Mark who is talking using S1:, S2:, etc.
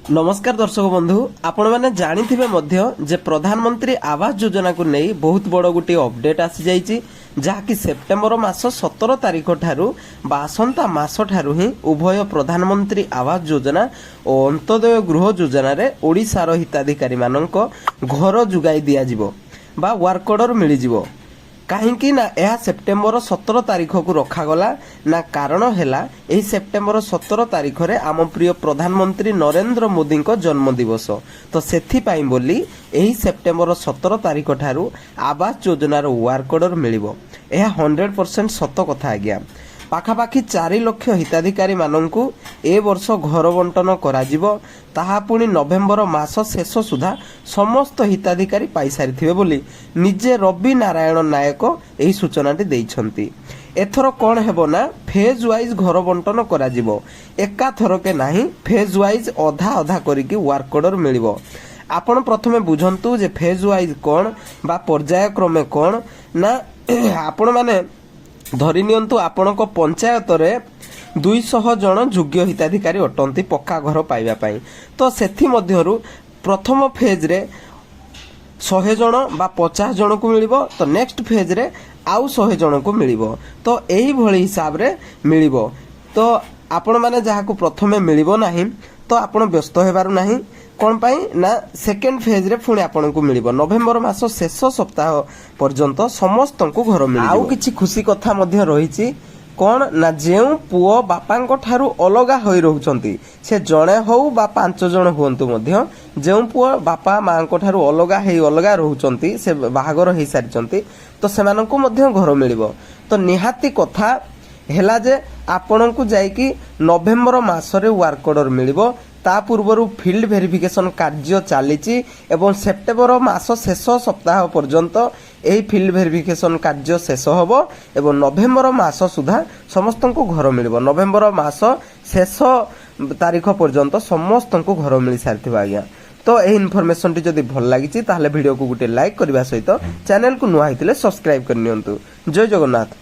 S1: नमस्कार दर्शक बंधु आपण मैंने जानिथिबे मध्य जे प्रधानमंत्री आवास योजना को नहीं बहुत बड़ गोटे अपडेट आसी जाइछि जहाँकि सेप्टेम्बर मास 17 तारिख ठारू बा आसंता मास ठारू ही उभय प्रधानमंत्री आवास योजना और अंत्योदय गृह योजना रे ओडिशार हिताधिकारी मानक घर जुगाई दिया जिवो बा वर्क ऑर्डर मिली जिवो। कहीं ना यह सेप्टेम्बर 17 तारिख को रखागला ना कारण है सेप्टेम्बर 17 तारिख रे आम प्रिय प्रधानमंत्री नरेंद्र मोदी को जन्म दिवस तो सेथिपाई बोली यही सेप्टेम्बर 17 तारिख ठारू आवास योजनार वर्क ऑर्डर मिलिबो। यह 100% सत कथा आज्ञा। पाखापाखि 4 लाख हिताधिकारी माननकु ए वर्ष घर बंटन कराजिबो ताहा पुणी नवेम्बर मास शेष सुधा समस्त हिताधिकारी पाई सारिथिबे बोली निजे रवि नारायण नायक एही सूचनाटी देइछंती। एथर कौन हेबो ना फेज वाइज घर बंटन कराजिबो एका थरके नाही फेज वाइज अधा अधा करिकि वर्क ऑर्डर मिलिबो। आपण प्रथमे बुझंतु जे फेज वाइज कौन बा पर्याय क्रमे कौन ना आपण माने धरी नियंतु आपणक पंचायत रे 200 जन योग्य हिताधिकारी अटंती पक्का घर पाइबा पाई तो सेथि मध्यरु प्रथम फेज रे 100 जन बा 50 जन को मिलिबो तो नेक्स्ट फेज रे आउ 100 जन को मिलिबो तो एही भली हिसाब रे मिलिबो। तो आपण माने जहा को प्रथमे मिलिबो नाही तो आपण व्यस्त हेबारु नाही कौन पाई ना सेकेंड फेज रे पुणी आपन को मिलिबो नवेम्बर मास शेष सप्ताह पर्यंत समस्त को घर मिलिबो। आउ किछि खुशी कथा मध्य रहिछि कौन ना जेउ पुओ बापांको ठारू अलगा होई रहउचंती से जणे होउ बा 5 जण हुंतु मध्य जेउ पुओ बापा मांको ठारू अलगा रहउचंती से बाहागर हेई सारिचंती तो सेमानंको मध्य घर मिलिबो। तो निहाती कथा हेला जे आपनंकु जाईकी नवेम्बर मासरे वर्क ऑर्डर मिलिबो ता पूर्वरु फील्ड वेरिफिकेशन कार्य चलीची एवं सेप्टेम्बर मास शेष सप्ताह पर्यंत एही फील्ड वेरिफिकेशन कार्य शेष होबो एवं नवेम्बर मास सुधा समस्त को घर मिलिबो। नवेम्बर मास शेष तारीख पर्यंत समस्त को घर मिल सारिथिबा आज्ञा। तो एही इनफॉरमेशन टी जदी भल लागिची ताहले वीडियो को गुटे लाइक करबा सहित चैनल को नुआ हितले सब्सक्राइब कर नियंतु। जय जगन्नाथ।